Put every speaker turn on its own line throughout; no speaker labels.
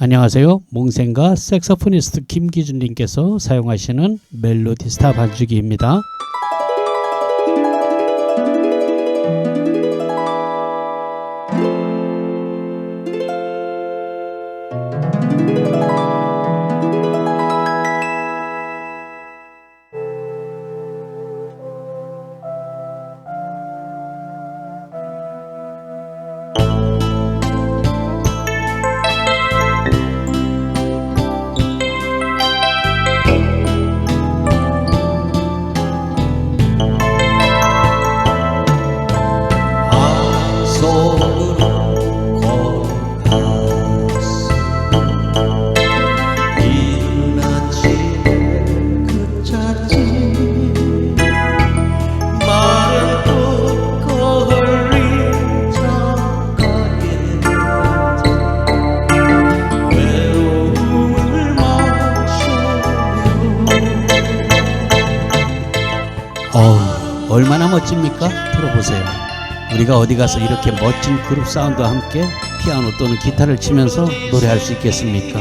안녕하세요. 몽생과 색소포니스트 김기준님께서 사용하시는 멜로디스타 반주기입니다. 얼마나 멋집니까? 들어보세요. 우리가 어디 가서 이렇게 멋진 그룹 사운드와 함께 피아노 또는 기타를 치면서 노래할 수 있겠습니까?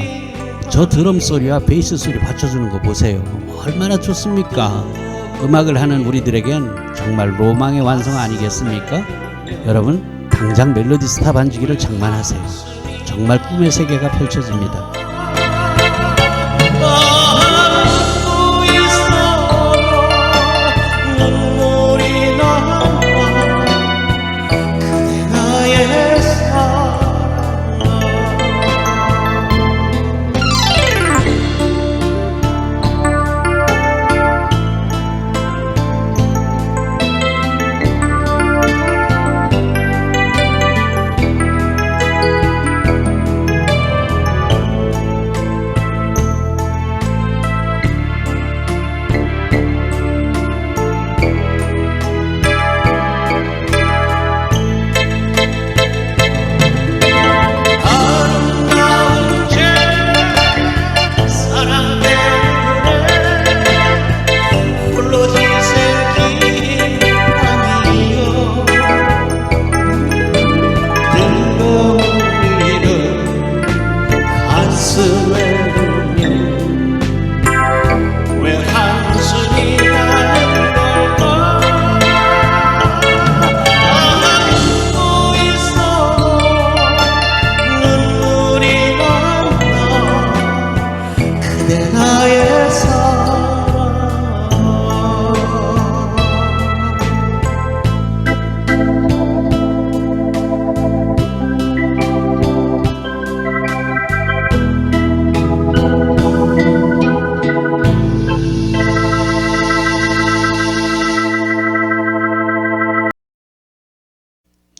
저 드럼 소리와 베이스 소리 받쳐주는 거 보세요. 얼마나 좋습니까? 음악을 하는 우리들에겐 정말 로망의 완성 아니겠습니까? 여러분, 당장 멜로디스타 반주기를 장만하세요. 정말 꿈의 세계가 펼쳐집니다.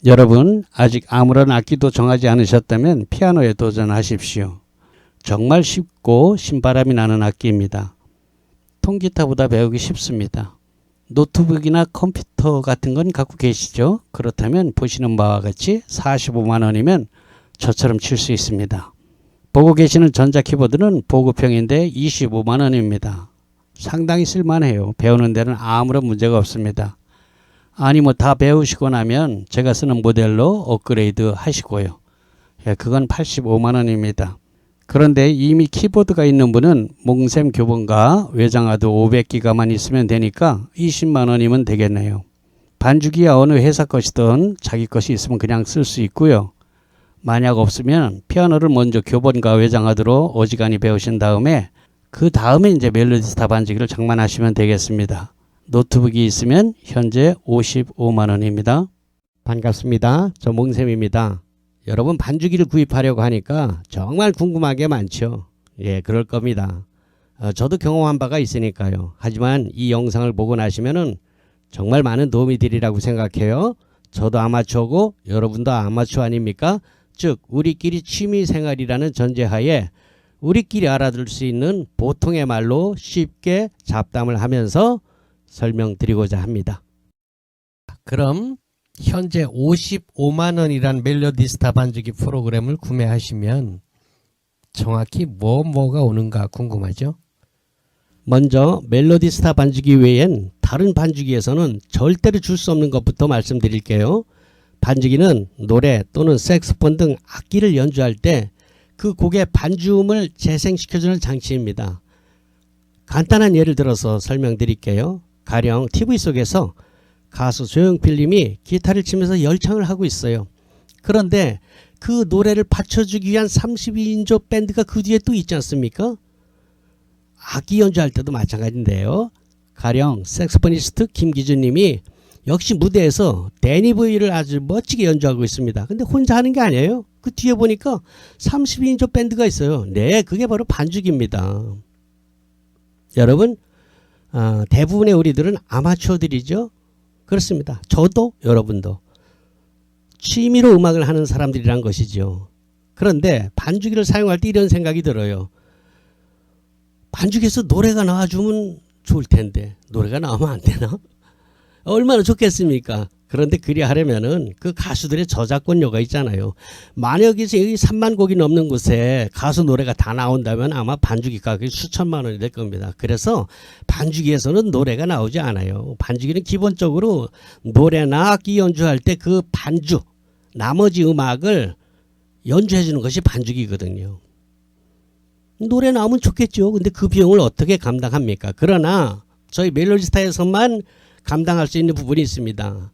여러분, 아직 아무런 악기도 정하지 않으셨다면 피아노에 도전하십시오. 정말 쉽고 신바람이 나는 악기입니다. 통기타보다 배우기 쉽습니다. 노트북이나 컴퓨터 같은 건 갖고 계시죠? 그렇다면 보시는 바와 같이 45만 원이면 저처럼 칠 수 있습니다. 보고 계시는 전자키보드는 보급형인데 25만 원입니다. 상당히 쓸만해요. 배우는 데는 아무런 문제가 없습니다. 아니 다 배우시고 나면 제가 쓰는 모델로 업그레이드 하시고요. 그건 85만 원입니다. 그런데 이미 키보드가 있는 분은 몽샘 교본과 외장하드 500기가만 있으면 되니까 20만 원이면 되겠네요. 반주기야 어느 회사 것이든 자기 것이 있으면 그냥 쓸 수 있고요. 만약 없으면 피아노를 먼저 교본과 외장하드로 어지간히 배우신 다음에 그 다음에 이제 멜로디스타 반주기를 장만하시면 되겠습니다. 노트북이 있으면 현재 55만 원입니다. 반갑습니다. 저 몽샘입니다. 여러분, 반주기를 구입하려고 하니까 정말 궁금한 게 많죠. 그럴 겁니다. 저도 경험한 바가 있으니까요. 하지만 이 영상을 보고 나시면은 정말 많은 도움이 되리라고 생각해요. 저도 아마추어고 여러분도 아마추어 아닙니까? 즉 우리끼리 취미생활이라는 전제하에 우리끼리 알아들 수 있는 보통의 말로 쉽게 잡담을 하면서 설명드리고자 합니다. 그럼 현재 55만 원이란 멜로디스타 반주기 프로그램을 구매하시면 정확히 뭐가 오는가 궁금하죠? 먼저 멜로디스타 반주기 외엔 다른 반주기에서는 절대로 줄 수 없는 것부터 말씀드릴게요. 반주기는 노래 또는 색소폰 등 악기를 연주할 때 그 곡의 반주음을 재생시켜주는 장치입니다. 간단한 예를 들어서 설명드릴게요. 가령 TV 속에서 가수 조용필님이 기타를 치면서 열창을 하고 있어요. 그런데 그 노래를 받쳐주기 위한 32인조 밴드가 그 뒤에 또 있지 않습니까? 악기 연주할 때도 마찬가지인데요. 가령 색소포니스트 김기준님이 역시 무대에서 데니 보이를 아주 멋지게 연주하고 있습니다. 근데 혼자 하는 게 아니에요. 그 뒤에 보니까 32인조 밴드가 있어요. 네, 그게 바로 반주기입니다. 여러분, 대부분의 우리들은 아마추어들이죠. 그렇습니다. 저도 여러분도 취미로 음악을 하는 사람들이란 것이죠. 그런데 반주기를 사용할 때 이런 생각이 들어요. 반주기에서 노래가 나와주면 좋을 텐데 노래가 나오면 안 되나? 얼마나 좋겠습니까? 그런데 그리 하려면은 그 가수들의 저작권료가 있잖아요. 만약에 여기 3만 곡이 넘는 곳에 가수 노래가 다 나온다면 아마 반주기 가격이 수천만 원이 될 겁니다. 그래서 반주기에서는 노래가 나오지 않아요. 반주기는 기본적으로 노래나 악기 연주할 때 그 반주, 나머지 음악을 연주해 주는 것이 반주기거든요. 노래 나오면 좋겠죠. 근데 그 비용을 어떻게 감당합니까? 그러나 저희 멜로디스타에서만 감당할 수 있는 부분이 있습니다.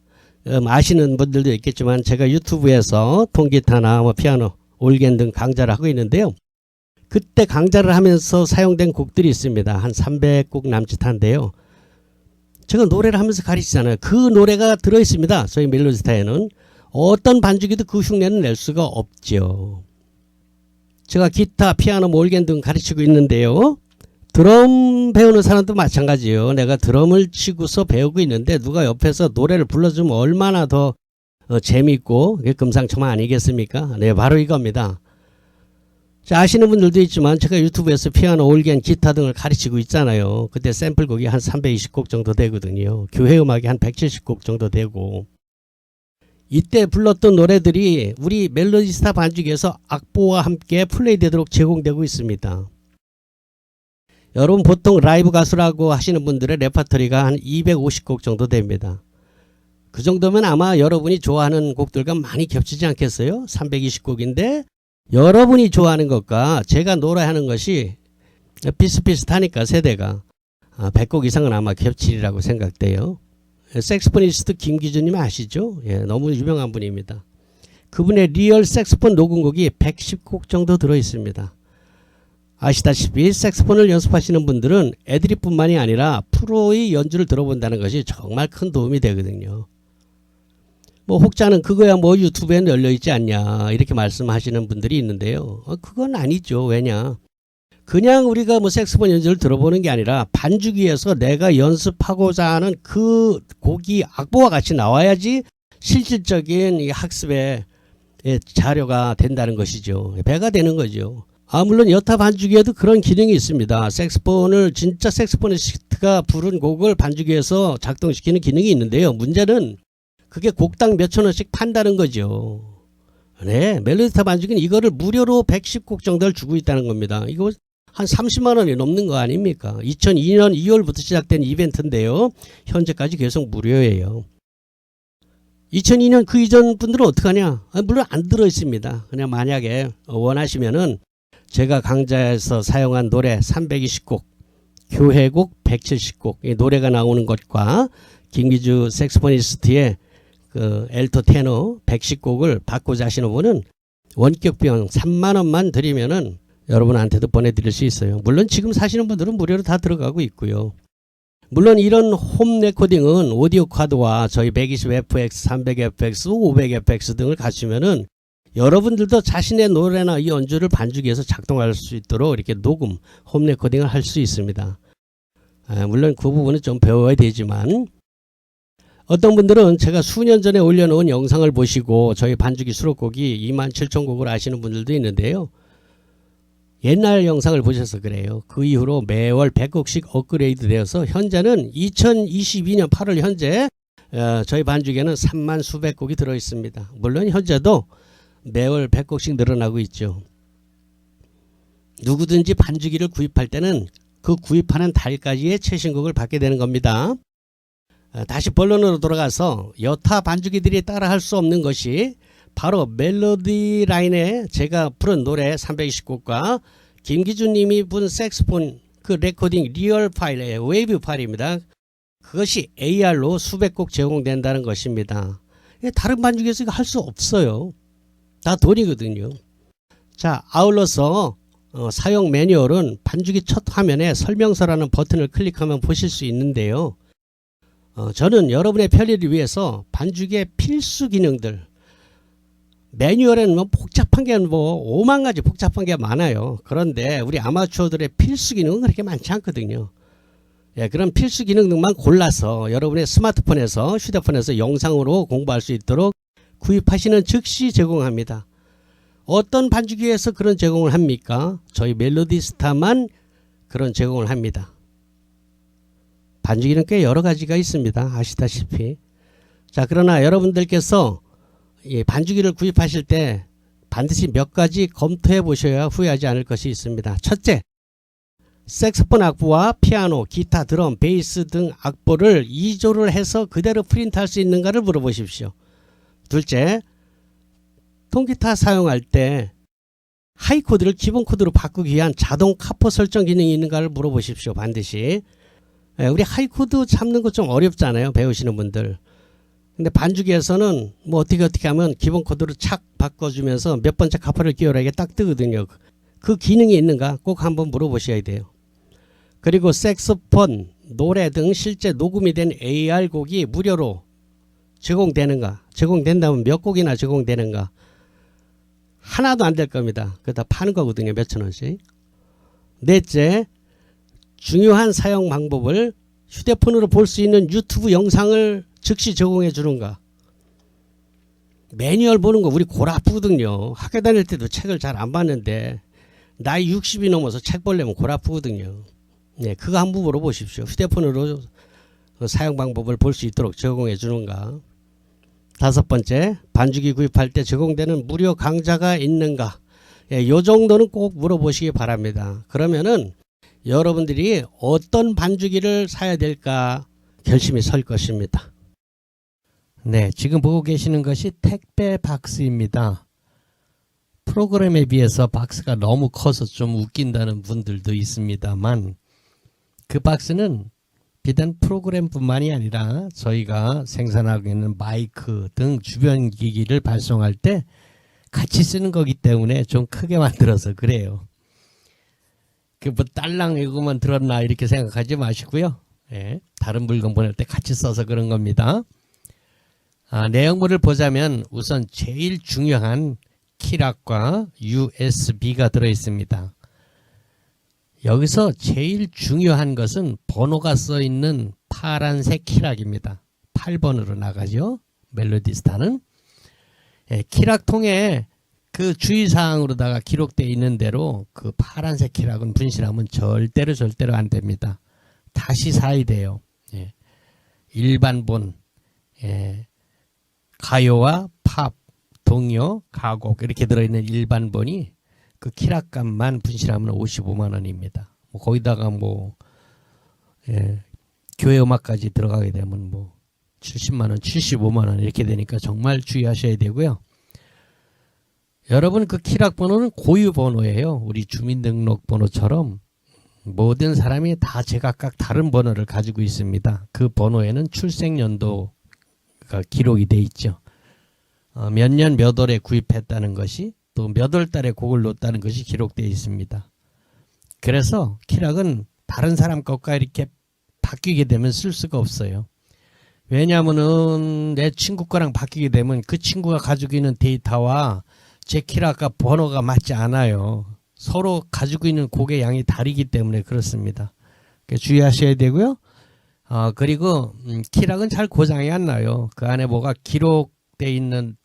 아시는 분들도 있겠지만 제가 유튜브에서 통기타나 피아노, 올겐 등 강좌를 하고 있는데요. 그때 강좌를 하면서 사용된 곡들이 있습니다. 한 300곡 남짓한데요. 제가 노래를 하면서 가르치잖아요. 그 노래가 들어있습니다. 저희 멜로디스타에는. 어떤 반주기도 그 흉내는 낼 수가 없죠. 제가 기타, 피아노, 올겐 등 가르치고 있는데요. 드럼 배우는 사람도 마찬가지예요. 내가 드럼을 치고서 배우고 있는데 누가 옆에서 노래를 불러주면 얼마나 더 재밌고 금상첨화 아니겠습니까? 네, 바로 이겁니다. 자, 아시는 분들도 있지만 제가 유튜브에서 피아노, 올겐, 기타 등을 가르치고 있잖아요. 그때 샘플곡이 한 320곡 정도 되거든요. 교회 음악이 한 170곡 정도 되고, 이때 불렀던 노래들이 우리 멜로디스타 반주기에서 악보와 함께 플레이되도록 제공되고 있습니다. 여러분 보통 라이브 가수라고 하시는 분들의 레퍼토리가 한 250곡 정도 됩니다. 그 정도면 아마 여러분이 좋아하는 곡들과 많이 겹치지 않겠어요? 320곡인데 여러분이 좋아하는 것과 제가 노래하는 것이 비슷비슷하니까 세대가 100곡 이상은 아마 겹치리라고 생각돼요. 색소포니스트 김기준님 아시죠? 예, 너무 유명한 분입니다. 그분의 리얼 색소폰 녹음곡이 110곡 정도 들어있습니다. 아시다시피 색소폰을 연습하시는 분들은 애드립뿐만이 아니라 프로의 연주를 들어본다는 것이 정말 큰 도움이 되거든요. 뭐 혹자는 그거야 뭐 유튜브에 널려있지 않냐 이렇게 말씀하시는 분들이 있는데요. 그건 아니죠. 왜냐? 그냥 우리가 뭐 색소폰 연주를 들어보는 게 아니라 반주기에서 내가 연습하고자 하는 그 곡이 악보와 같이 나와야지 실질적인 이 학습의 자료가 된다는 것이죠. 배가 되는 거죠. 물론 여타 반주기에도 그런 기능이 있습니다. 색소폰을 진짜 색소포니스트가 부른 곡을 반주기에서 작동시키는 기능이 있는데요. 문제는 그게 곡당 몇천 원씩 판다는 거죠. 네, 멜로디스타 반주기는 이거를 무료로 110곡 정도를 주고 있다는 겁니다. 이거 한 30만 원이 넘는 거 아닙니까? 2002년 2월부터 시작된 이벤트인데요. 현재까지 계속 무료예요. 2002년 그 이전 분들은 어떡하냐? 물론 안 들어있습니다. 그냥 만약에 원하시면은 제가 강좌에서 사용한 노래 320곡, 교회곡 170곡, 이 노래가 나오는 것과 김기주 색소포니스트의 그 엘토 테너 110곡을 받고자 하시는 분은 원격 비용 3만 원만 드리면은 여러분한테도 보내드릴 수 있어요. 물론 지금 사시는 분들은 무료로 다 들어가고 있고요. 물론 이런 홈 레코딩은 오디오 카드와 저희 120fx, 300fx, 500fx 등을 갖추면은 여러분들도 자신의 노래나 이 연주를 반주기에서 작동할 수 있도록 이렇게 녹음, 홈 레코딩을 할 수 있습니다. 물론 그 부분은 좀 배워야 되지만 어떤 분들은 제가 수년 전에 올려놓은 영상을 보시고 저희 반주기 수록곡이 27,000곡을 아시는 분들도 있는데요. 옛날 영상을 보셔서 그래요. 그 이후로 매월 100곡씩 업그레이드 되어서 현재는 2022년 8월 현재 저희 반주기에는 3만 수백 곡이 들어있습니다. 물론 현재도 매월 100곡씩 늘어나고 있죠. 누구든지 반주기를 구입할 때는 그 구입하는 달까지의 최신곡을 받게 되는 겁니다. 다시 본론으로 돌아가서 여타 반주기들이 따라할 수 없는 것이 바로 멜로디 라인에 제가 부른 노래 320곡과 김기준님이 부른 색스폰 그 레코딩 리얼 파일이에요. 웨이브 파일입니다. 그것이 AR로 수백 곡 제공된다는 것입니다. 다른 반죽에서 이거 할 수 없어요. 다 돈이거든요. 자, 아울러서 사용 매뉴얼은 반죽이 첫 화면에 설명서라는 버튼을 클릭하면 보실 수 있는데요. 저는 여러분의 편리를 위해서 반죽의 필수 기능들, 매뉴얼에는 뭐 복잡한 게 뭐 5만 가지 복잡한 게 많아요. 그런데 우리 아마추어들의 필수 기능은 그렇게 많지 않거든요. 예, 그런 필수 기능들만 골라서 여러분의 스마트폰에서 휴대폰에서 영상으로 공부할 수 있도록 구입하시는 즉시 제공합니다. 어떤 반죽기에서 그런 제공을 합니까? 저희 멜로디스타만 그런 제공을 합니다. 반죽기는 꽤 여러 가지가 있습니다. 아시다시피. 자, 그러나 여러분들께서 이 반죽기를 구입하실 때 반드시 몇 가지 검토해 보셔야 후회하지 않을 것이 있습니다. 첫째, 색소폰 악보와 피아노, 기타, 드럼, 베이스 등 악보를 2조를 해서 그대로 프린트할 수 있는가를 물어보십시오. 둘째, 통기타 사용할 때 하이 코드를 기본 코드로 바꾸기 위한 자동 카포 설정 기능이 있는가를 물어보십시오. 반드시. 우리 하이 코드 잡는 거 좀 어렵잖아요. 배우시는 분들. 근데 반주기에서는 뭐 어떻게 하면 기본 코드로 착 바꿔주면서 몇 번째 카포를 끼워라 이게 딱 뜨거든요. 그 기능이 있는가 꼭 한번 물어보셔야 돼요. 그리고 색소폰, 노래 등 실제 녹음이 된 AR 곡이 무료로 제공되는가, 제공된다면 몇 곡이나 제공되는가, 하나도 안 될 겁니다. 그거 다 파는 거거든요. 몇천 원씩. 넷째, 중요한 사용 방법을 휴대폰으로 볼 수 있는 유튜브 영상을 즉시 제공해 주는가. 매뉴얼 보는 거 우리 골 아프거든요. 학교 다닐 때도 책을 잘 안 봤는데 나이 60이 넘어서 책 보려면 골 아프거든요. 네, 그거 한번 물어보십시오. 휴대폰으로 사용 방법을 볼 수 있도록 제공해 주는가. 다섯 번째, 반죽기 구입할 때 제공되는 무료 강좌가 있는가. 예, 요 정도는 꼭 물어보시기 바랍니다. 그러면은 여러분들이 어떤 반죽기를 사야 될까 결심이 설 것입니다. 네, 지금 보고 계시는 것이 택배 박스입니다. 프로그램에 비해서 박스가 너무 커서 좀 웃긴다는 분들도 있습니다만, 그 박스는 비단 프로그램뿐만이 아니라 저희가 생산하고 있는 마이크 등 주변 기기를 발송할 때 같이 쓰는 거기 때문에 좀 크게 만들어서 그래요. 그 뭐 딸랑 이거만 들었나 이렇게 생각하지 마시고요. 예, 다른 물건 보낼 때 같이 써서 그런 겁니다. 내용물을 보자면 우선 제일 중요한 키락과 USB가 들어있습니다. 여기서 제일 중요한 것은 번호가 써있는 파란색 키락입니다. 8번으로 나가죠. 멜로디스타는. 예, 키락통에 그 주의사항으로다가 기록되어 있는 대로 그 파란색 키락은 분실하면 절대로 안 됩니다. 다시 사야 돼요. 예. 일반본, 예. 가요와 팝, 동요, 가곡 이렇게 들어있는 일반본이 그 키락값만 분실하면 55만원입니다. 뭐 거기다가 뭐 예, 교회 음악까지 들어가게 되면 뭐 70만원, 75만원 이렇게 되니까 정말 주의하셔야 되고요. 여러분 그 키락 번호는 고유 번호예요. 우리 주민등록번호처럼 모든 사람이 다 제각각 다른 번호를 가지고 있습니다. 그 번호에는 출생연도가 기록이 돼 있죠. 몇 년 몇 월에 구입했다는 것이 또 몇 월 달에 곡을 놓았다는 것이 기록되어 있습니다. 그래서 키락은 다른 사람 것과 이렇게 바뀌게 되면 쓸 수가 없어요. 왜냐하면은 내 친구 거랑 바뀌게 되면 그 친구가 가지고 있는 데이터와 제 키락과 번호가 맞지 않아요. 서로 가지고 있는 곡의 양이 다르기 때문에 그렇습니다. 주의하셔야 되고요. 그리고 키락은 잘 고장이 안 나요. 그 안에 뭐가 기록되어 있는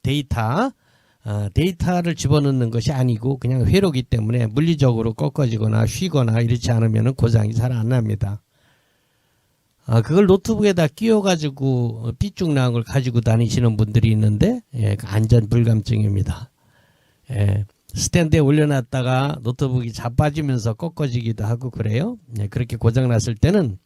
데이터를 집어넣는 것이 아니고 그냥 회로기 때문에 물리적으로 꺾어지거나 휘거나 이렇지 않으면 고장이 잘 안 납니다. 그걸 노트북에다 끼워가지고 삐쭉 나온 걸 가지고 다니시는 분들이 있는데 예, 안전 불감증입니다. 예, 스탠드에 올려놨다가 노트북이 자빠지면서 꺾어지기도 하고 그래요. 예, 그렇게 고장났을 때는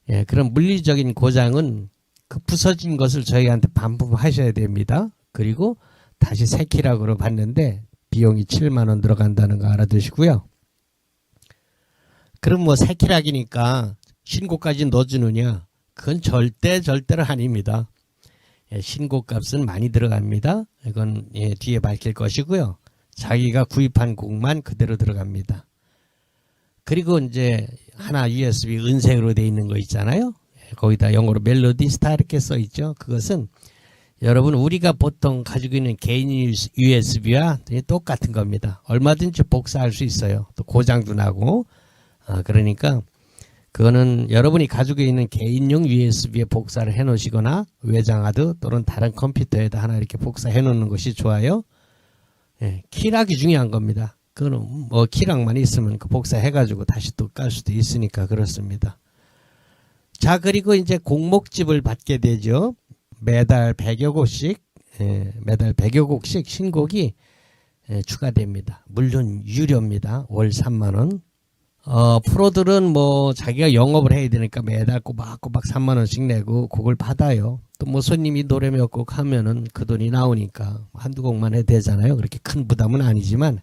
예, 그런 물리적인 고장은 그 부서진 것을 저희한테 반품하셔야 됩니다. 그리고
다시 새 키락으로 받는데 비용이 7만 원 들어간다는 거 알아두시고요. 그럼 뭐 새 키락이니까 신고까지 넣어주느냐? 그건 절대로 아닙니다. 예, 신고값은 많이 들어갑니다. 이건 뒤에 밝힐 것이고요. 자기가 구입한 곡만 그대로 들어갑니다. 그리고 이제 하나 USB 은색으로 되어 있는 거 있잖아요. 거기다 영어로 멜로디 스타 이렇게 써 있죠. 그것은 여러분 우리가 보통 가지고 있는 개인 USB와 똑같은 겁니다. 얼마든지 복사할 수 있어요. 또 고장도 나고. 그러니까 그거는 여러분이 가지고 있는 개인용 USB에 복사를 해 놓으시거나 외장하드 또는 다른 컴퓨터에다 하나 이렇게 복사해 놓는 것이 좋아요. 예, 키락이 중요한 겁니다. 그거는 뭐 키락만 있으면 그 복사해 가지고 다시 또 깔 수도 있으니까 그렇습니다. 자, 그리고 이제 곡목집을 받게 되죠. 매달 100여 곡씩 매달 100여 곡씩 신곡이 추가됩니다. 물론 유료입니다. 월 3만 원. 프로들은 뭐 자기가 영업을 해야 되니까 매달 꼬박꼬박 3만 원씩 내고 곡을 받아요. 또 뭐 손님이 노래 몇 곡 하면은 그 돈이 나오니까 한두 곡만 해도 되잖아요. 그렇게 큰 부담은 아니지만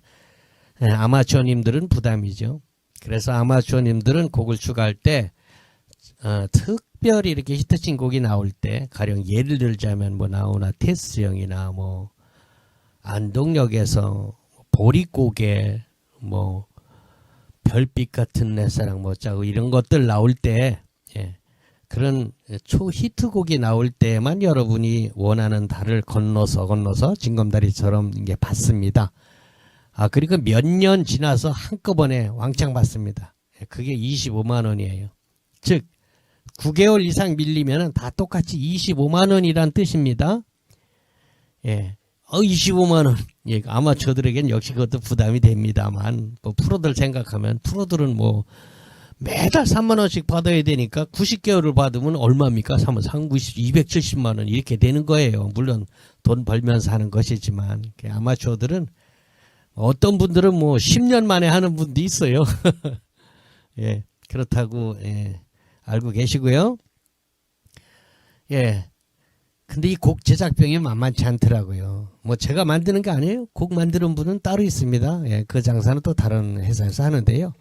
아마추어님들은 부담이죠. 그래서 아마추어님들은 곡을 추가할 때 특별히 이렇게 히트친 곡이 나올 때 가령 예를 들자면 뭐 나오나 테스 형이나 뭐 안동역에서 보릿고개 뭐 별빛 같은 내 사랑 멋자고 이런 것들 나올 때 그런 초히트곡이 나올 때만 여러분이 원하는 달을 건너서 징검다리처럼 이게 받습니다. 그리고 몇 년 지나서 한꺼번에 왕창 받습니다. 그게 25만 원이에요. 즉 9개월 이상 밀리면 다 똑같이 25만 원이란 뜻입니다. 25만 원. 아마추어들에겐 역시 그것도 부담이 됩니다만, 뭐 프로들 생각하면, 프로들은 뭐 매달 3만 원씩 받아야 되니까 90개월을 받으면 얼마입니까? 270만 원 이렇게 되는 거예요. 물론 돈 벌면서 하는 것이지만, 아마추어들은 어떤 분들은 뭐 10년 만에 하는 분도 있어요. 그렇다고, 알고 계시고요. 근데 이 곡 제작비용이 만만치 않더라고요. 뭐 제가 만드는 게 아니에요. 곡 만드는 분은 따로 있습니다. 그 장사는 또 다른 회사에서 하는데요.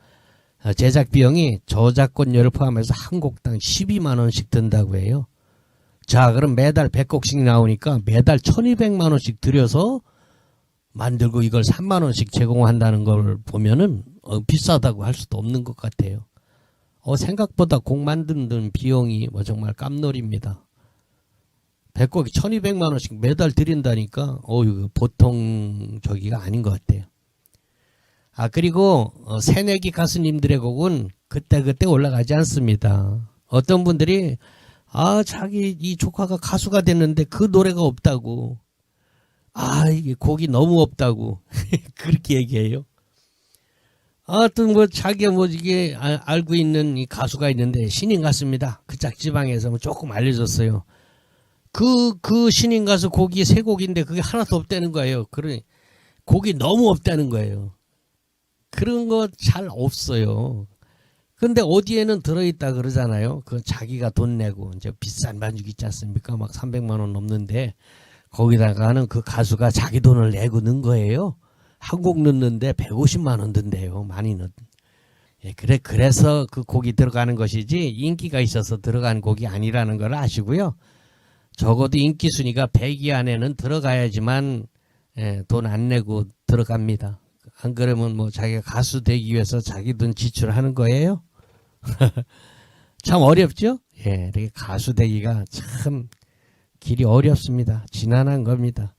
제작비용이 저작권료를 포함해서 한 곡당 12만 원씩 든다고 해요. 자, 그럼 매달 100곡씩 나오니까 매달 1200만 원씩 들여서 만들고 이걸 3만 원씩 제공한다는 걸 보면은 비싸다고 할 수도 없는 것 같아요. 생각보다 곡 만드는 비용이 뭐 정말 깜놀입니다. 100곡이 1200만 원씩 매달 드린다니까 이거 보통 저기가 아닌 것 같아요. 그리고 새내기 가수님들의 곡은 그때그때 올라가지 않습니다. 어떤 분들이 자기 이 조카가 가수가 됐는데 그 노래가 없다고, 이게 곡이 너무 없다고 그렇게 얘기해요. 또 뭐 자기가 뭐 이게 알고 있는 이 가수가 있는데 신인 가수입니다. 그 짝지방에서 뭐 조금 알려줬어요. 그 신인 가수 곡이 3곡인데 그게 하나도 없다는 거예요. 그러니 곡이 너무 없다는 거예요. 그런 거 잘 없어요. 근데 어디에는 들어있다 그러잖아요. 그 자기가 돈 내고 이제 비싼 반죽 있지 않습니까? 막 300만 원 넘는데 거기다가는 그 가수가 자기 돈을 내고 넣은 거예요. 한 곡 넣는데 150만 원 든대요. 많이 넣. 그래서 그 곡이 들어가는 것이지 인기가 있어서 들어간 곡이 아니라는 걸 아시고요. 적어도 인기 순위가 100위 안에는 들어가야지만 돈 안 내고 들어갑니다. 안 그러면 뭐 자기가 가수 되기 위해서 자기 돈 지출하는 거예요. 참 어렵죠? 이렇게 가수 되기가 참 길이 어렵습니다. 지난한 겁니다.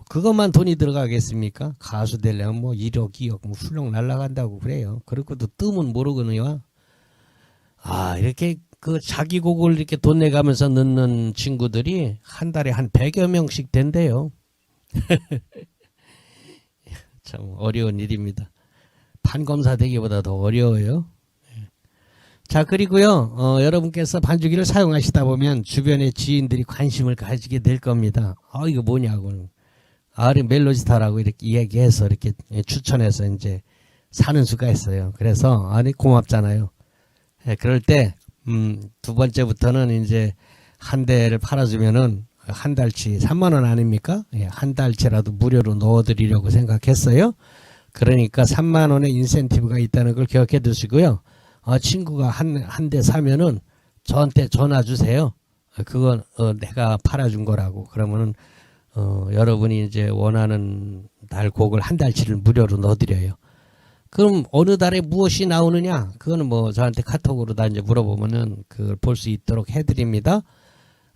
그것만 돈이 들어가겠습니까? 가수 되려면 뭐 1억, 2억 뭐 훌렁 날아간다고 그래요. 그렇고도 뜸은 모르거든요. 이렇게 그 자기 곡을 이렇게 돈 내가면서 넣는 친구들이 한 달에 한 100여 명씩 된대요. 참 어려운 일입니다. 판검사 되기보다 더 어려워요. 자, 그리고요, 여러분께서 반주기를 사용하시다 보면 주변의 지인들이 관심을 가지게 될 겁니다. 이거 뭐냐고. 멜로디스타라고 이렇게 이야기해서 이렇게 추천해서 이제 사는 수가 있어요. 그래서, 고맙잖아요. 그럴 때, 두 번째부터는 이제 한 대를 팔아주면은 한 달치 3만 원 아닙니까? 예, 한 달치라도 무료로 넣어드리려고 생각했어요. 그러니까 3만 원의 인센티브가 있다는 걸 기억해 두시고요. 친구가 한 대 사면은 저한테 전화 주세요. 그건 내가 팔아준 거라고. 그러면은 여러분이 이제 원하는 달 곡을 한 달치를 무료로 넣어드려요. 그럼 어느 달에 무엇이 나오느냐? 그거는 뭐 저한테 카톡으로 다 이제 물어보면은 그걸 볼 수 있도록 해드립니다.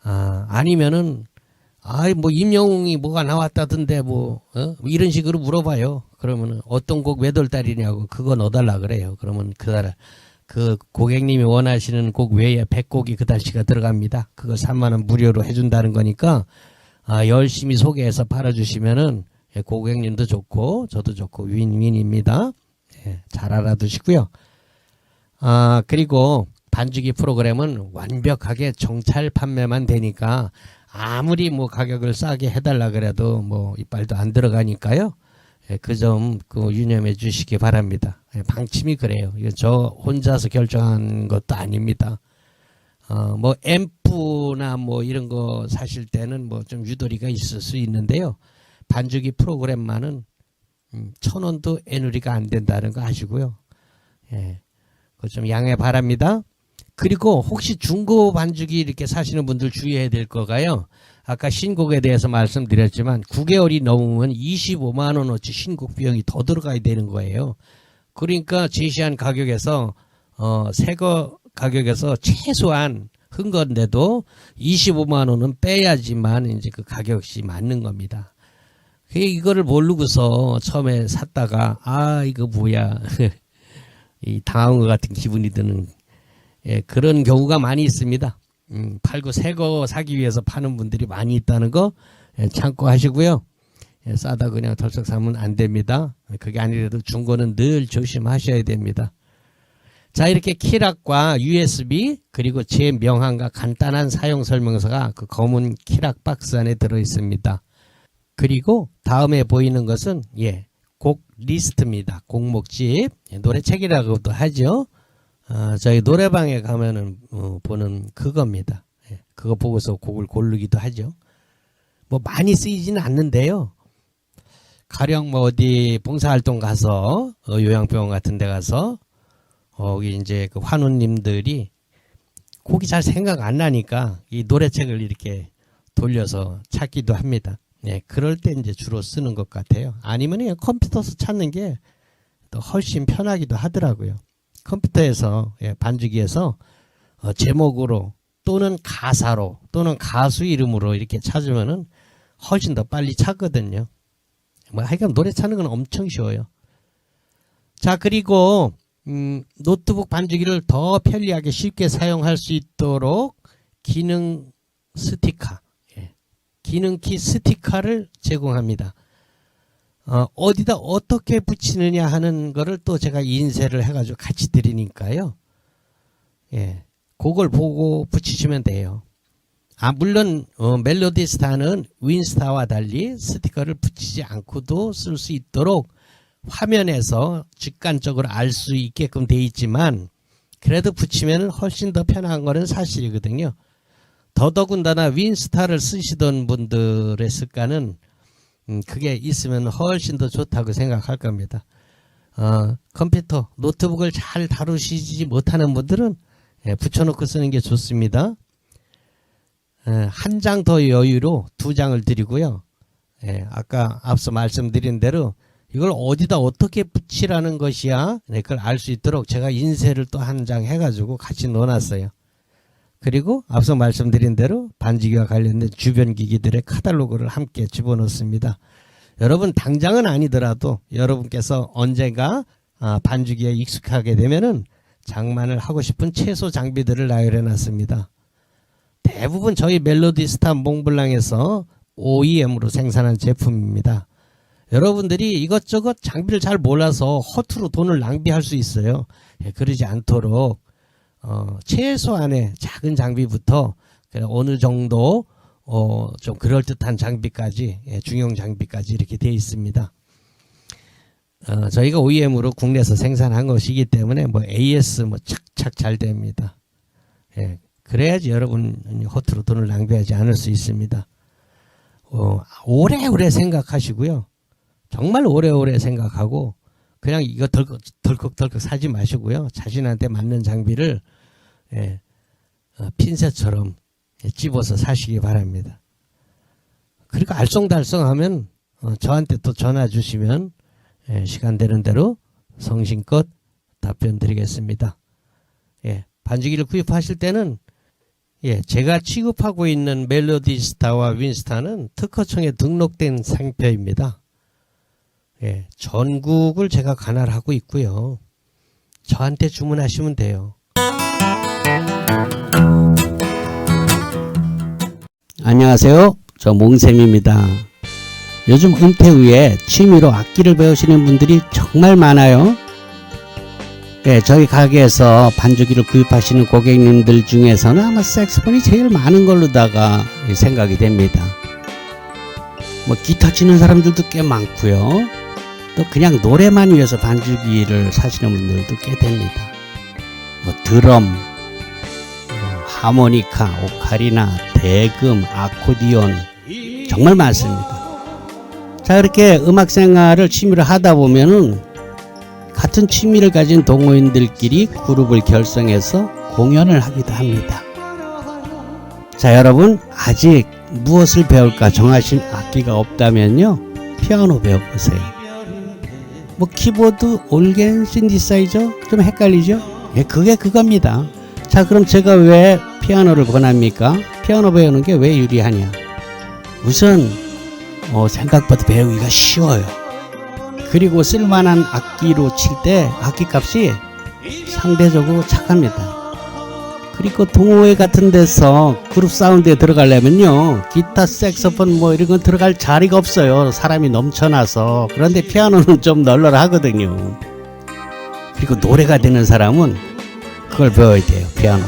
아니면은 뭐 임영웅이 뭐가 나왔다던데 이런 식으로 물어봐요. 그러면은 어떤 곡 몇 월 달이냐고 그거 넣어달라 그래요. 그러면 그달 그 고객님이 원하시는 곡 외에 100곡이 그 달치가 들어갑니다. 그거 3만 원 무료로 해준다는 거니까 열심히 소개해서 팔아주시면은 고객님도 좋고 저도 좋고 윈윈입니다. 잘 알아두시고요. 그리고 반주기 프로그램은 완벽하게 정찰 판매만 되니까 아무리 뭐 가격을 싸게 해달라 그래도 뭐 이빨도 안 들어가니까요. 그 점 유념해 주시기 바랍니다. 방침이 그래요. 이거 저 혼자서 결정한 것도 아닙니다. 뭐 앰프나 뭐 이런 거 사실 때는 뭐 좀 유도리가 있을 수 있는데요. 반주기 프로그램만은 1,000원도 애누리가 안 된다는 거 아시고요. 그거 좀 양해 바랍니다. 그리고 혹시 중고 반주기 이렇게 사시는 분들 주의해야 될 거가요. 아까 신곡에 대해서 말씀드렸지만 9개월이 넘으면 25만 원어치 신곡 비용이 더 들어가야 되는 거예요. 그러니까 제시한 가격에서 새거 가격에서 최소한 한 건데도 25만 원은 빼야지만 이제 그 가격이 맞는 겁니다. 이거를 모르고서 처음에 샀다가 이거 뭐야 이 당한 것 같은 기분이 드는 그런 경우가 많이 있습니다. 팔고 새거 사기 위해서 파는 분들이 많이 있다는 거 참고하시고요. 싸다 그냥 덜썩 사면 안 됩니다. 그게 아니라도 중고는 늘 조심하셔야 됩니다. 자, 이렇게 키락과 USB 그리고 제 명함과 간단한 사용 설명서가 그 검은 키락 박스 안에 들어 있습니다. 그리고 다음에 보이는 것은 곡 리스트입니다. 곡목집 노래책이라고도 하죠. 저희 노래방에 가면은 보는 그겁니다. 그거 보고서 곡을 고르기도 하죠. 뭐 많이 쓰이지는 않는데요. 가령 뭐 어디 봉사활동 가서 요양병원 같은 데 가서 거기 이제 그 환우님들이 곡이 잘 생각 안 나니까 이 노래책을 이렇게 돌려서 찾기도 합니다. 그럴 때 이제 주로 쓰는 것 같아요. 아니면 그냥 컴퓨터에서 찾는 게 더 훨씬 편하기도 하더라고요. 컴퓨터에서 반주기에서 제목으로 또는 가사로 또는 가수 이름으로 이렇게 찾으면은 훨씬 더 빨리 찾거든요. 뭐 하여간 노래 찾는 건 엄청 쉬워요. 자, 그리고 노트북 반주기를 더 편리하게 쉽게 사용할 수 있도록 기능 스티커, 기능키 스티커를 제공합니다. 어디다 어떻게 붙이느냐 하는 거를 또 제가 인쇄를 해가지고 같이 드리니까요. 그걸 보고 붙이시면 돼요. 물론 멜로디 스타는 윈스타와 달리 스티커를 붙이지 않고도 쓸 수 있도록 화면에서 직관적으로 알 수 있게끔 돼 있지만 그래도 붙이면 훨씬 더 편한 거는 사실이거든요. 더더군다나 윈스타를 쓰시던 분들의 습관은 그게 있으면 훨씬 더 좋다고 생각할 겁니다. 컴퓨터, 노트북을 잘 다루시지 못하는 분들은 붙여놓고 쓰는 게 좋습니다. 한 장 더 여유로 2장을 드리고요. 아까 앞서 말씀드린 대로 이걸 어디다 어떻게 붙이라는 것이야 그걸 알 수 있도록 제가 인쇄를 또 한 장 해가지고 같이 넣어놨어요. 그리고 앞서 말씀드린 대로 반주기와 관련된 주변 기기들의 카탈로그를 함께 집어넣습니다. 여러분 당장은 아니더라도 여러분께서 언젠가 반주기에 익숙하게 되면은 장만을 하고 싶은 최소 장비들을 나열해 놨습니다. 대부분 저희 멜로디스타 몽블랑에서 OEM으로 생산한 제품입니다. 여러분들이 이것저것 장비를 잘 몰라서 허투루 돈을 낭비할 수 있어요. 그러지 않도록 최소한의 작은 장비부터 어느 정도 좀 그럴듯한 장비까지 중형 장비까지 이렇게 되어 있습니다. 저희가 OEM으로 국내에서 생산한 것이기 때문에 뭐 AS 뭐 착착 잘 됩니다. 그래야지 여러분 허투루 돈을 낭비하지 않을 수 있습니다. 오래오래 생각하시고요. 정말 오래오래 생각하고 그냥 이거 덜컥 사지 마시고요. 자신한테 맞는 장비를 핀셋처럼 집어서 사시기 바랍니다. 그리고 알쏭달쏭하면 저한테 또 전화 주시면 시간 되는 대로 성심껏 답변 드리겠습니다. 반주기를 구입하실 때는 제가 취급하고 있는 멜로디스타와 윈스타는 특허청에 등록된 상표입니다. 전국을 제가 관할하고 있고요. 저한테 주문하시면 돼요.
안녕하세요. 저 몽쌤입니다. 요즘 은퇴 후에 취미로 악기를 배우시는 분들이 정말 많아요. 저희 가게에서 반주기를 구입하시는 고객님들 중에서는 아마 색소폰이 제일 많은 걸로다가 생각이 됩니다. 뭐 기타 치는 사람들도 꽤 많고요. 또 그냥 노래만 위해서 반주기를 사시는 분들도 꽤 됩니다. 뭐 드럼, 하모니카, 오카리나, 대금, 아코디온 정말 많습니다. 자, 이렇게 음악 생활을 취미로 하다 보면은 같은 취미를 가진 동호인들끼리 그룹을 결성해서 공연을 하기도 합니다. 자, 여러분 아직 무엇을 배울까 정하신 악기가 없다면요, 피아노 배워보세요. 뭐 키보드, 올겐, 신디사이저 좀 헷갈리죠? 그게 그겁니다. 자, 그럼 제가 왜 피아노를 권합니까? 피아노 배우는 게 왜 유리하냐? 우선 생각보다 배우기가 쉬워요. 그리고 쓸만한 악기로 칠 때 악기값이 상대적으로 착합니다. 그리고 동호회 같은 데서 그룹 사운드에 들어가려면요, 기타, 색소폰 뭐 이런 건 들어갈 자리가 없어요. 사람이 넘쳐나서. 그런데 피아노는 좀 널널하거든요. 그리고 노래가 되는 사람은 그걸 배워야 돼요. 피아노.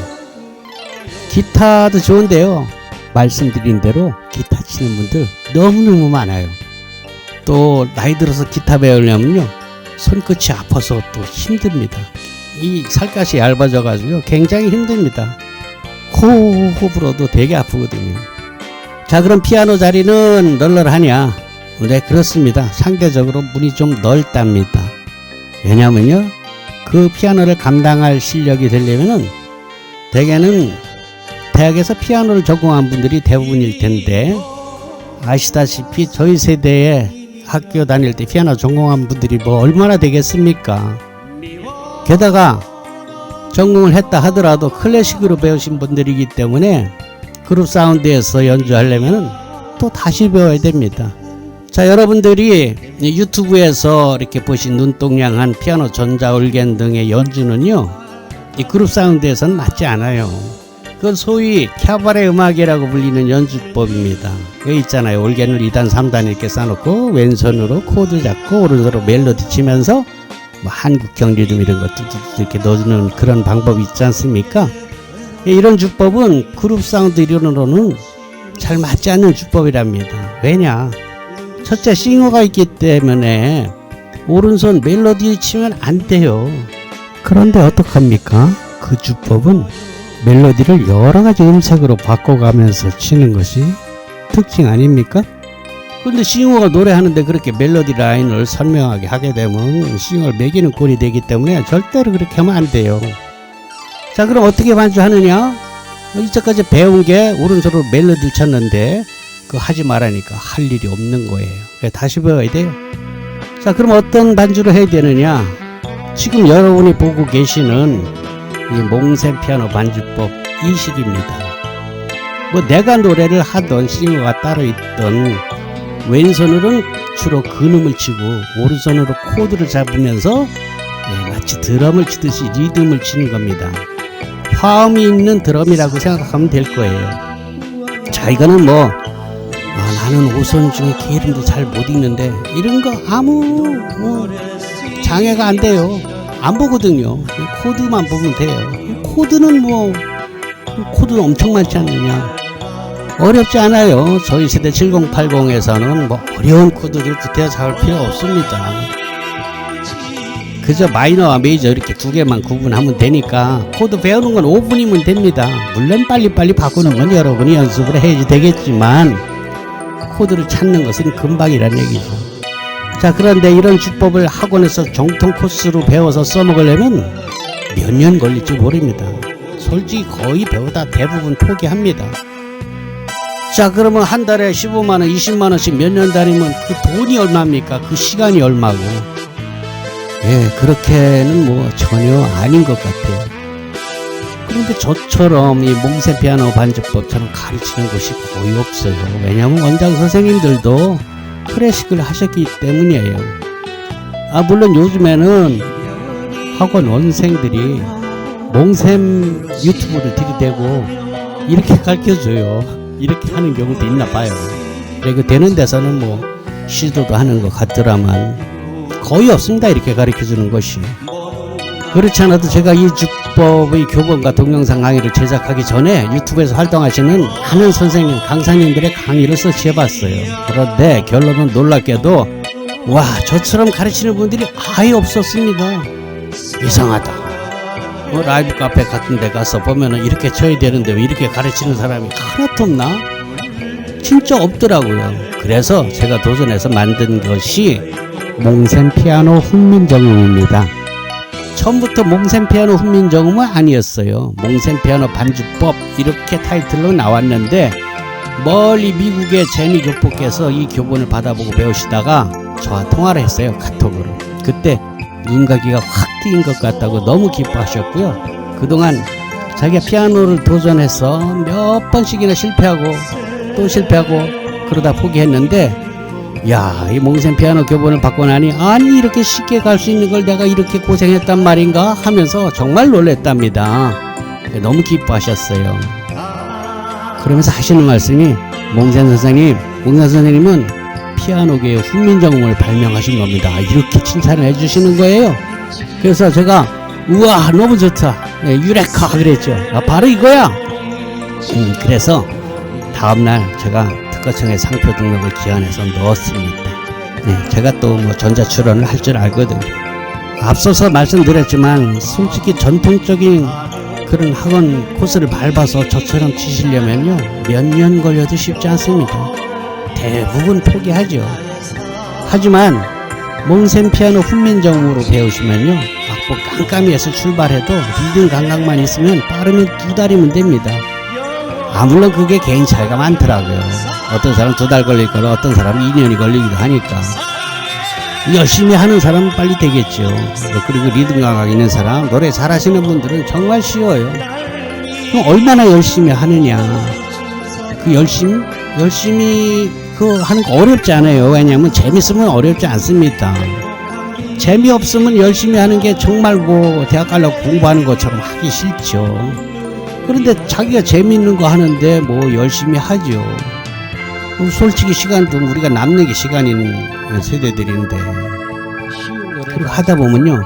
기타도 좋은데요, 말씀드린 대로 기타 치는 분들 너무너무 많아요. 또 나이 들어서 기타 배우려면요, 손끝이 아파서 또 힘듭니다. 이 살갗이 얇아져 가지고 굉장히 힘듭니다. 호흡 불어도 되게 아프거든요. 자, 그럼 피아노 자리는 널널하냐? 네, 그렇습니다. 상대적으로 문이 좀 넓답니다. 왜냐면요, 그 피아노를 감당할 실력이 되려면은 대개는 대학에서 피아노를 전공한 분들이 대부분일 텐데, 아시다시피 저희 세대에 학교 다닐 때 피아노 전공한 분들이 뭐 얼마나 되겠습니까? 게다가 전공을 했다 하더라도 클래식으로 배우신 분들이기 때문에 그룹 사운드에서 연주하려면 또 다시 배워야 됩니다. 자, 여러분들이 유튜브에서 이렇게 보신 눈동냥한 피아노, 전자, 올겐 등의 연주는요, 이 그룹 사운드에서는 맞지 않아요. 그건 소위 캬바레 음악이라고 불리는 연주법입니다. 왜 있잖아요, 올겐을 2단 3단 이렇게 쌓아놓고 왼손으로 코드 잡고 오른손으로 멜로디 치면서 뭐 한국형 리듬 이런 거 이렇게 넣는 그런 방법이 있지 않습니까? 이런 주법은 그룹 사운드 이론으로는 잘 맞지 않는 주법이랍니다. 왜냐? 첫째, 싱어가 있기 때문에 오른손 멜로디 치면 안 돼요. 그런데 어떡합니까? 그 주법은 멜로디를 여러 가지 음색으로 바꿔가면서 치는 것이 특징 아닙니까? 근데 싱어가 노래하는데 그렇게 멜로디 라인을 선명하게 하게 되면 싱어를 매기는 꼴이 되기 때문에 절대로 그렇게 하면 안 돼요. 자, 그럼 어떻게 반주하느냐? 이제까지 배운 게 오른손으로 멜로디를 쳤는데 그거 하지 말라니까 할 일이 없는 거예요. 다시 배워야 돼요. 자, 그럼 어떤 반주를 해야 되느냐? 지금 여러분이 보고 계시는 이 몽셈 피아노 반주법 이식입니다. 뭐 내가 노래를 하던 싱어가 따로 있던 왼손으로는 주로 근음을 치고 오른손으로 코드를 잡으면서 마치 드럼을 치듯이 리듬을 치는 겁니다. 화음이 있는 드럼이라고 생각하면 될 거예요. 자, 이거는 뭐 나는 오선 중에 개 이름도 잘 못 읽는데 이런 거 아무 장애가 안 돼요. 안 보거든요. 코드만 보면 돼요. 코드는 코드는 엄청 많지 않느냐. 어렵지 않아요. 저희 세대 7080에서는 뭐 어려운 코드를 구태여 잡을 필요 없습니다. 그저 마이너와 메이저 이렇게 두 개만 구분하면 되니까 코드 배우는 건 5분이면 됩니다. 물론 빨리빨리 바꾸는 건 여러분이 연습을 해야지 되겠지만 코드를 찾는 것은 금방이란 얘기죠. 자, 그런데 이런 주법을 학원에서 정통 코스로 배워서 써먹으려면 몇 년 걸릴지 모릅니다. 솔직히 거의 배우다 대부분 포기합니다. 자, 그러면 한 달에 15만원, 20만원씩 몇 년 다니면 그 돈이 얼마입니까? 그 시간이 얼마고. 예, 그렇게는 뭐 전혀 아닌 것 같아요. 그런데 저처럼 이 몽세 피아노 반주법처럼 가르치는 곳이 거의 없어요. 왜냐하면 원장 선생님들도 클래식을 하셨기 때문이에요. 물론 요즘에는 학원 원생들이 몽셈 유튜브를 들이대고 이렇게 가르쳐줘요. 이렇게 하는 경우도 있나 봐요. 그리고 되는 데서는 뭐 시도도 하는 것 같더라만 거의 없습니다. 이렇게 가르쳐주는 것이. 그렇지 않아도 제가 이 주법의 교본과 동영상 강의를 제작하기 전에 유튜브에서 활동하시는 많은 선생님, 강사님들의 강의를 서치해봤어요. 그런데 결론은 놀랍게도 와, 저처럼 가르치는 분들이 아예 없었습니다. 이상하다. 라이브 카페 같은 데 가서 보면은 이렇게 쳐야 되는데 왜 이렇게 가르치는 사람이 하나도 없나? 진짜 없더라고요. 그래서 제가 도전해서 만든 것이 몽셈 피아노 훈민정음입니다. 처음부터 몽셈 피아노 훈민정음은 아니었어요. 몽셈 피아노 반주법 이렇게 타이틀로 나왔는데 멀리 미국의 제니 교포께서 이 교본을 받아보고 배우시다가 저와 통화를 했어요. 카톡으로. 그때 눈가기가 확 트인 것 같다고 너무 기뻐하셨고요. 그동안 자기가 피아노를 도전해서 몇 번씩이나 실패하고 또 실패하고 그러다 포기했는데 야, 이 몽셈 피아노 교본을 받고 나니 아니 이렇게 쉽게 갈 수 있는 걸 내가 이렇게 고생했단 말인가 하면서 정말 놀랬답니다. 너무 기뻐하셨어요. 그러면서 하시는 말씀이 몽셈 선생님은 피아노계의 훈민정음을 발명하신 겁니다. 이렇게 칭찬을 해주시는 거예요. 그래서 제가 우와 너무 좋다. 유레카 그랬죠. 바로 이거야. 그래서 다음날 제가 특허청에 상표 등록을 기한해서 넣었습니다. 제가 또 뭐 전자출원을 할 줄 알거든요. 앞서서 말씀드렸지만 솔직히 전통적인 그런 학원 코스를 밟아서 저처럼 치시려면요 몇 년 걸려도 쉽지 않습니다. 대부분 포기하죠. 하지만 몽셈 피아노 훈민정음으로 배우시면요 악보 깜깜이에서 출발해도 리듬 감각만 있으면 빠르면 2달이면 됩니다. 물론 그게 개인 차이가 많더라고요. 어떤 사람은 2달 걸릴 거고 어떤 사람은 2년이 걸리기도 하니까 열심히 하는 사람은 빨리 되겠죠. 그리고 리듬 감각 있는 사람, 노래 잘하시는 분들은 정말 쉬워요. 그럼 얼마나 열심히 하느냐. 그 열심히 그 하는 거 어렵지 않아요. 왜냐하면 재밌으면 어렵지 않습니다. 재미없으면 열심히 하는 게 정말 뭐 대학 가려고 공부하는 것처럼 하기 싫죠. 그런데 자기가 재미있는 거 하는데 뭐 열심히 하죠. 솔직히 시간도 우리가 남는 게 시간인 세대들인데 그리고 하다 보면요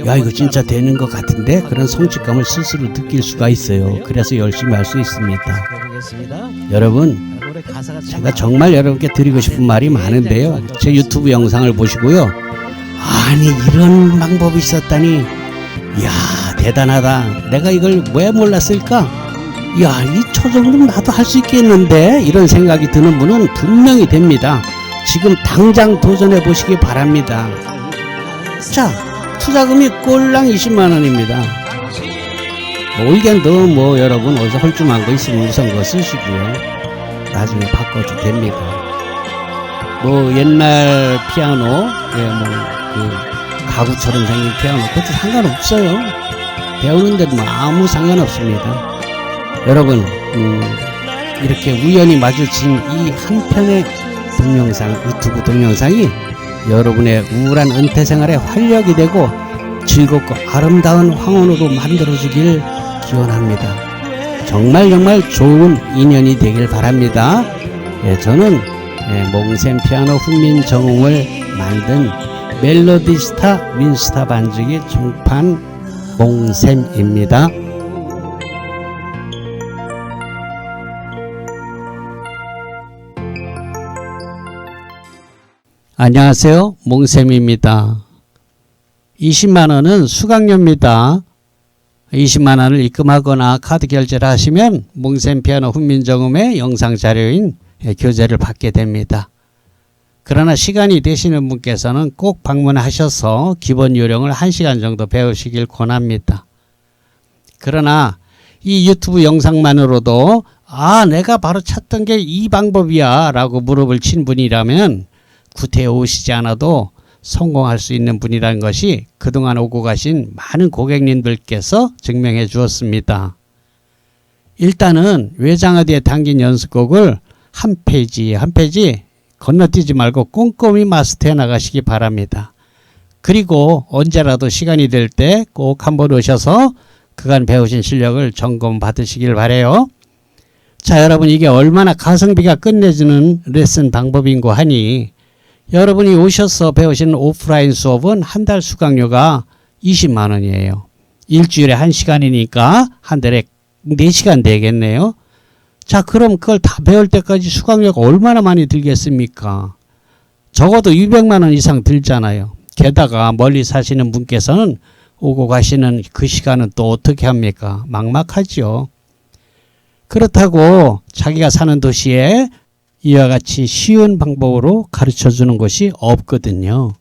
야 이거 진짜 되는 것 같은데 그런 성취감을 스스로 느낄 수가 있어요. 그래서 열심히 할 수 있습니다. 여러분 제가 정말 여러분께 드리고 싶은 말이 많은데요. 제 유튜브 영상을 보시고요 아니 이런 방법이 있었다니 이야 대단하다. 내가 이걸 왜 몰랐을까? 야, 이 초정으로 나도 할 수 있겠는데 이런 생각이 드는 분은 분명히 됩니다. 지금 당장 도전해 보시기 바랍니다. 자, 투자금이 꼴랑 20만원입니다. 의견도 뭐 여러분 어디서 헐쭉한 거 있으면 우선 거 쓰시고요. 나중에 바꿔도 됩니다. 뭐 옛날 피아노, 그 가구처럼 생긴 피아노 그것도 상관없어요. 배우는데 뭐 아무 상관없습니다. 여러분 이렇게 우연히 마주친 이 한 편의 동영상, 유튜브 동영상이 여러분의 우울한 은퇴 생활에 활력이 되고 즐겁고 아름다운 황혼으로 만들어주길 기원합니다. 정말 좋은 인연이 되길 바랍니다. 저는 몽셈 피아노 훈민정음을 만든 멜로디스타 윈스타 반주기 중판 몽셈입니다. 안녕하세요. 몽셈입니다. 20만원은 수강료입니다. 20만원을 입금하거나 카드 결제를 하시면 몽셈 피아노 훈민정음의 영상 자료인 교재를 받게 됩니다. 그러나 시간이 되시는 분께서는 꼭 방문하셔서 기본 요령을 1시간 정도 배우시길 권합니다. 그러나 이 유튜브 영상만으로도 내가 바로 찾던 게 이 방법이야 라고 무릎을 친 분이라면 구태여 오시지 않아도 성공할 수 있는 분이라는 것이 그동안 오고 가신 많은 고객님들께서 증명해 주었습니다. 일단은 외장하드에 담긴 연습곡을 한 페이지 한 페이지 건너뛰지 말고 꼼꼼히 마스터해 나가시기 바랍니다. 그리고 언제라도 시간이 될 때 꼭 한번 오셔서 그간 배우신 실력을 점검 받으시길 바래요. 자, 여러분, 이게 얼마나 가성비가 끝내주는 레슨 방법인고 하니 여러분이 오셔서 배우시는 오프라인 수업은 한 달 수강료가 20만 원이에요. 일주일에 1시간이니까 한 달에 4시간 되겠네요. 자, 그럼 그걸 다 배울 때까지 수강료가 얼마나 많이 들겠습니까? 적어도 200만 원 이상 들잖아요. 게다가 멀리 사시는 분께서는 오고 가시는 그 시간은 또 어떻게 합니까? 막막하죠. 그렇다고 자기가 사는 도시에 이와 같이 쉬운 방법으로 가르쳐 주는 곳이 없거든요.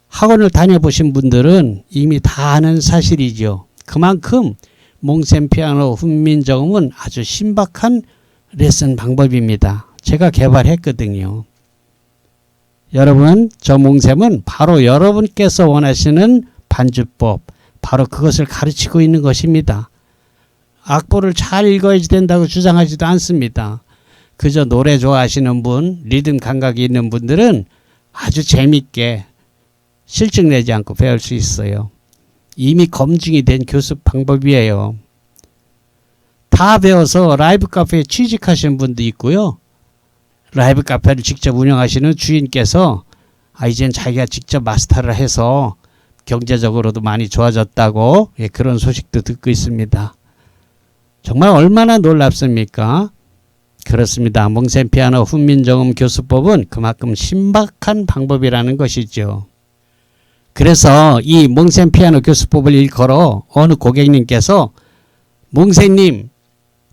학원을 다녀보신 분들은 이미 다 아는 사실이죠. 그만큼 몽셈 피아노 훈민정음은 아주 신박한 레슨 방법입니다. 제가 개발했거든요. 여러분, 저 몽셈은 바로 여러분께서 원하시는 반주법, 바로 그것을 가르치고 있는 것입니다. 악보를 잘 읽어야지 된다고 주장하지도 않습니다. 그저 노래 좋아하시는 분, 리듬 감각이 있는 분들은 아주 재밌게 실증 내지 않고 배울 수 있어요. 이미 검증이 된 교습 방법이에요. 다 배워서 라이브 카페에 취직하신 분도 있고요. 라이브 카페를 직접 운영하시는 주인께서 이젠 자기가 직접 마스터를 해서 경제적으로도 많이 좋아졌다고 그런 소식도 듣고 있습니다. 정말 얼마나 놀랍습니까? 그렇습니다. 몽셈 피아노 훈민정음 교수법은 그만큼 신박한 방법이라는 것이죠. 그래서 이 몽셈 피아노 교수법을 일컬어 어느 고객님께서 몽셈님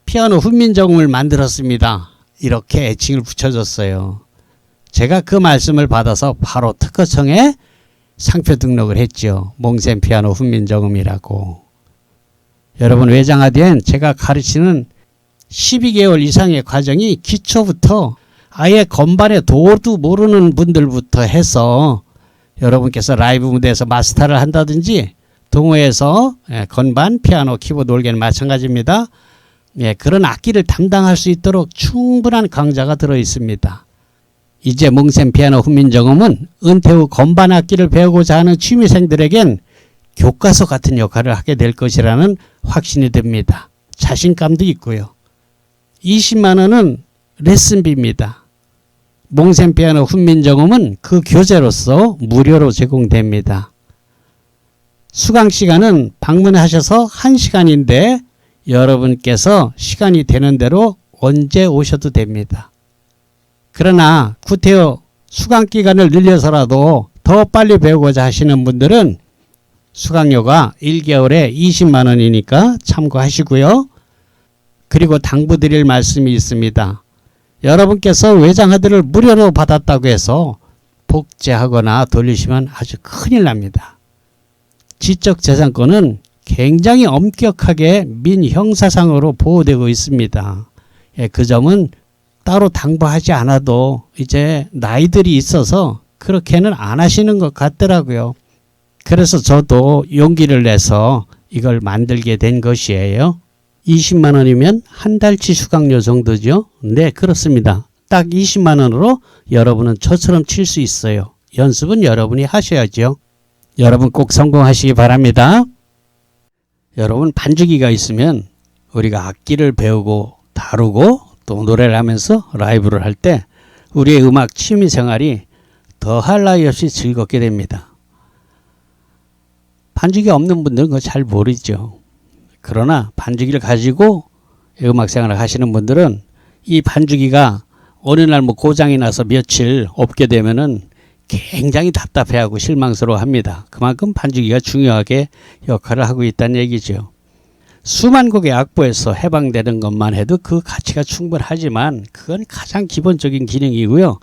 피아노 훈민정음을 만들었습니다. 이렇게 애칭을 붙여줬어요. 제가 그 말씀을 받아서 바로 특허청에 상표 등록을 했죠. 몽셈 피아노 훈민정음이라고. 여러분, 외장하드엔 제가 가르치는 12개월 이상의 과정이 기초부터 아예 건반의 도도 모르는 분들부터 해서 여러분께서 라이브 무대에서 마스터를 한다든지 동호회에서 건반, 피아노, 키보드, 올게는 마찬가지입니다. 그런 악기를 담당할 수 있도록 충분한 강좌가 들어 있습니다. 이제 몽셈 피아노 훈민정음은 은퇴 후 건반 악기를 배우고자 하는 취미생들에겐 교과서 같은 역할을 하게 될 것이라는 확신이 듭니다. 자신감도 있고요. 20만 원은 레슨비입니다. 몽셈 피아노 훈민정음은 그 교재로서 무료로 제공됩니다. 수강 시간은 방문하셔서 1시간인데 여러분께서 시간이 되는 대로 언제 오셔도 됩니다. 그러나 구태여 수강 기간을 늘려서라도 더 빨리 배우고자 하시는 분들은 수강료가 1개월에 20만 원이니까 참고하시고요. 그리고 당부드릴 말씀이 있습니다. 여러분께서 외장하드를 무료로 받았다고 해서 복제하거나 돌리시면 아주 큰일 납니다. 지적재산권은 굉장히 엄격하게 민형사상으로 보호되고 있습니다. 그 점은 따로 당부하지 않아도 이제 나이들이 있어서 그렇게는 안 하시는 것 같더라고요. 그래서 저도 용기를 내서 이걸 만들게 된 것이에요. 20만 원이면 한 달치 수강료 정도죠. 네, 그렇습니다. 딱 20만 원으로 여러분은 저처럼 칠 수 있어요. 연습은 여러분이 하셔야죠. 여러분 꼭 성공하시기 바랍니다. 여러분, 반주기가 있으면 우리가 악기를 배우고 다루고 또 노래를 하면서 라이브를 할 때 우리의 음악 취미 생활이 더할 나위 없이 즐겁게 됩니다. 반주기 없는 분들은 그거 잘 모르죠. 그러나 반주기를 가지고 음악 생활을 하시는 분들은 이 반주기가 어느 날 뭐 고장이 나서 며칠 없게 되면은 굉장히 답답해하고 실망스러워합니다. 그만큼 반주기가 중요하게 역할을 하고 있다는 얘기죠. 수만 곡의 악보에서 해방되는 것만 해도 그 가치가 충분하지만 그건 가장 기본적인 기능이고요.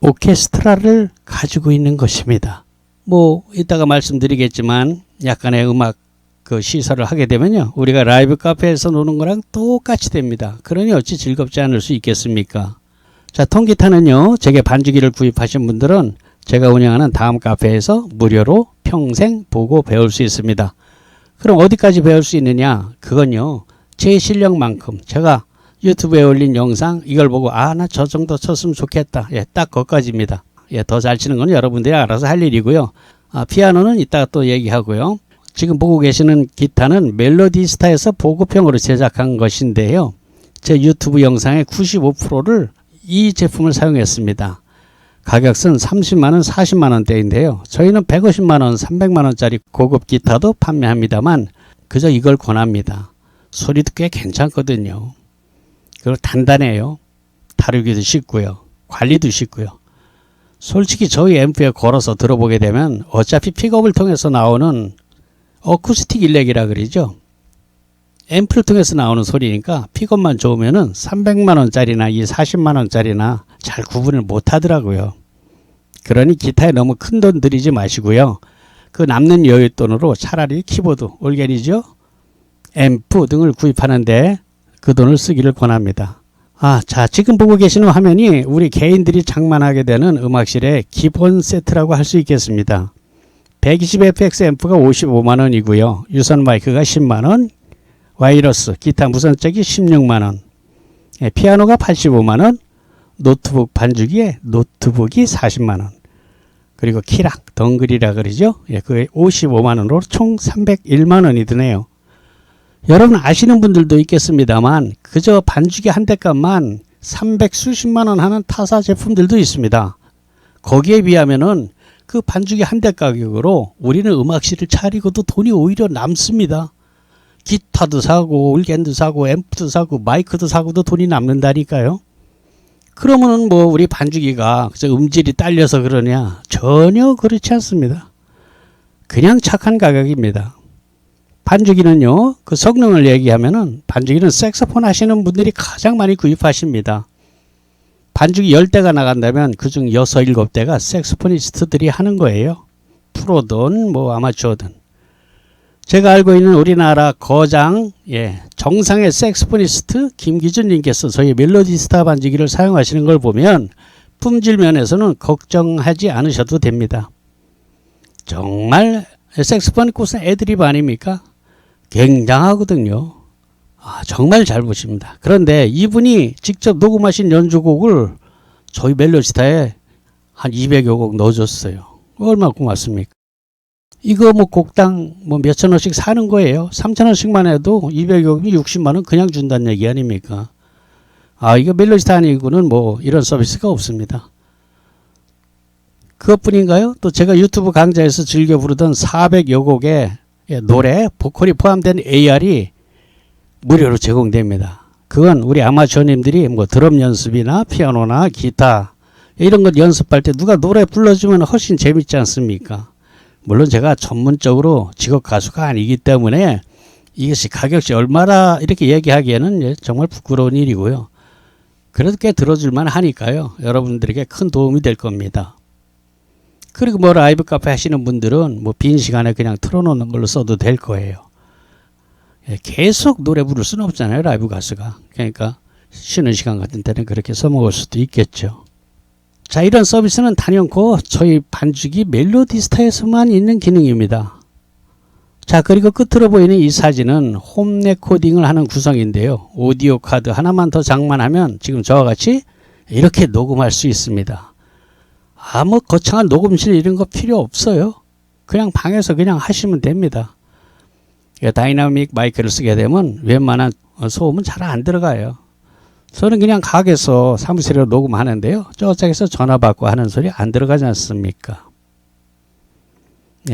오케스트라를 가지고 있는 것입니다. 뭐 이따가 말씀드리겠지만 약간의 음악 그 시설을 하게 되면요, 우리가 라이브 카페에서 노는 거랑 똑같이 됩니다. 그러니 어찌 즐겁지 않을 수 있겠습니까? 자, 통기타는요, 제게 반주기를 구입하신 분들은 제가 운영하는 다음 카페에서 무료로 평생 보고 배울 수 있습니다. 그럼 어디까지 배울 수 있느냐? 그건요, 제 실력만큼 제가 유튜브에 올린 영상 이걸 보고 아, 나 저 정도 쳤으면 좋겠다. 예, 딱 거기까지입니다. 예, 더 잘 치는 건 여러분들이 알아서 할 일이고요. 피아노는 이따가 또 얘기하고요. 지금 보고 계시는 기타는 멜로디스타에서 보급형으로 제작한 것인데요. 제 유튜브 영상의 95%를 이 제품을 사용했습니다. 가격은 30만원, 40만원대인데요. 저희는 150만원, 300만원짜리 고급 기타도 판매합니다만 그저 이걸 권합니다. 소리도 꽤 괜찮거든요. 그리고 단단해요. 다루기도 쉽고요. 관리도 쉽고요. 솔직히 저희 앰프에 걸어서 들어보게 되면 어차피 픽업을 통해서 나오는 어쿠스틱 일렉이라 그러죠. 앰프를 통해서 나오는 소리니까 픽업만 좋으면은 300만원짜리나 이 40만원짜리나 잘 구분을 못 하더라고요. 그러니 기타에 너무 큰 돈 들이지 마시고요. 그 남는 여윳돈으로 차라리 키보드, 올게니죠, 앰프 등을 구입하는데 그 돈을 쓰기를 권합니다. 자, 지금 보고 계시는 화면이 우리 개인들이 장만하게 되는 음악실의 기본 세트라고 할 수 있겠습니다. 120fx 앰프가 55만원이고요. 유선 마이크가 10만원, 와이러스, 기타 무선잭이 16만원, 피아노가 85만원, 노트북 반주기에 노트북이 40만원, 그리고 키락, 덩글이라 그러죠. 그게 55만원으로 총 301만원이 드네요. 여러분 아시는 분들도 있겠습니다만 그저 반주기 한 대 값만 300 수십만원 하는 타사 제품들도 있습니다. 거기에 비하면은 그 반주기 한 대 가격으로 우리는 음악실을 차리고도 돈이 오히려 남습니다. 기타도 사고 올겐도 사고 앰프도 사고 마이크도 사고도 돈이 남는다니까요. 그러면은 뭐 우리 반주기가 그저 음질이 딸려서 그러냐? 전혀 그렇지 않습니다. 그냥 착한 가격입니다. 반주기는요, 그 성능을 얘기하면은 반주기는 색소폰 하시는 분들이 가장 많이 구입하십니다. 반주기 10대가 나간다면 그중 6, 7대가 색소포니스트들이 하는 거예요. 프로든 뭐 아마추어든. 제가 알고 있는 우리나라 거장, 정상의 색소포니스트 김기준 님께서 저희 멜로디스타 반주기를 사용하시는 걸 보면 품질 면에서는 걱정하지 않으셔도 됩니다. 정말 색소폰 꽃은 애드립 아닙니까? 굉장하거든요. 정말 잘 보십니다. 그런데 이분이 직접 녹음하신 연주곡을 저희 멜로디스타에 한 200여 곡 넣어줬어요. 얼마나 고맙습니까? 이거 뭐 곡당 뭐 몇천 원씩 사는 거예요. 3천 원씩만 해도 200여 곡이 60만 원 그냥 준다는 얘기 아닙니까? 이거 멜로디스타 아니고는 뭐 이런 서비스가 없습니다. 그것뿐인가요? 또 제가 유튜브 강좌에서 즐겨 부르던 400여 곡의 노래, 보컬이 포함된 AR이 무료로 제공됩니다. 그건 우리 아마추어님들이 뭐 드럼 연습이나 피아노나 기타 이런 것 연습할 때 누가 노래 불러주면 훨씬 재밌지 않습니까? 물론 제가 전문적으로 직업 가수가 아니기 때문에 이것이 가격이 얼마나 이렇게 얘기하기에는 정말 부끄러운 일이고요. 그래도 꽤 들어줄만 하니까요. 여러분들에게 큰 도움이 될 겁니다. 그리고 뭐 라이브 카페 하시는 분들은 뭐 빈 시간에 그냥 틀어놓는 걸로 써도 될 거예요. 계속 노래 부를 수는 없잖아요, 라이브 가수가. 그러니까 쉬는 시간 같은 때는 그렇게 써먹을 수도 있겠죠. 자, 이런 서비스는 단연코 저희 반주기 멜로디스타에서만 있는 기능입니다. 자, 그리고 끝으로 보이는 이 사진은 홈 레코딩을 하는 구성인데요. 오디오 카드 하나만 더 장만하면 지금 저와 같이 이렇게 녹음할 수 있습니다. 뭐 거창한 녹음실 이런 거 필요 없어요. 그냥 방에서 그냥 하시면 됩니다. 다이나믹 마이크를 쓰게 되면 웬만한 소음은 잘 안 들어가요. 저는 그냥 가게에서 사무실에 녹음하는데요. 저쪽에서 전화 받고 하는 소리 안 들어가지 않습니까?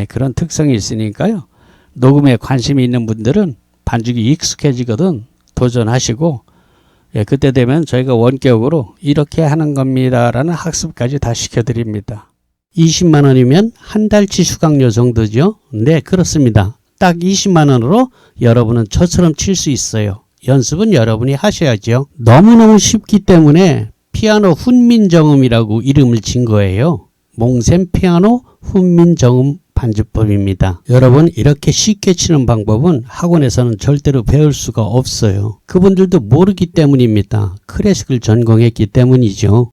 그런 특성이 있으니까요. 녹음에 관심이 있는 분들은 반주기 익숙해지거든 도전하시고, 그때 되면 저희가 원격으로 이렇게 하는 겁니다 라는 학습까지 다 시켜드립니다. 20만 원이면 한 달치 수강료 정도죠. 네, 그렇습니다. 딱 20만 원으로 여러분은 저처럼 칠 수 있어요. 연습은 여러분이 하셔야죠. 너무너무 쉽기 때문에 피아노 훈민정음이라고 이름을 진 거예요. 몽셈 피아노 훈민정음 반주법입니다. 여러분, 이렇게 쉽게 치는 방법은 학원에서는 절대로 배울 수가 없어요. 그분들도 모르기 때문입니다. 클래식을 전공했기 때문이죠.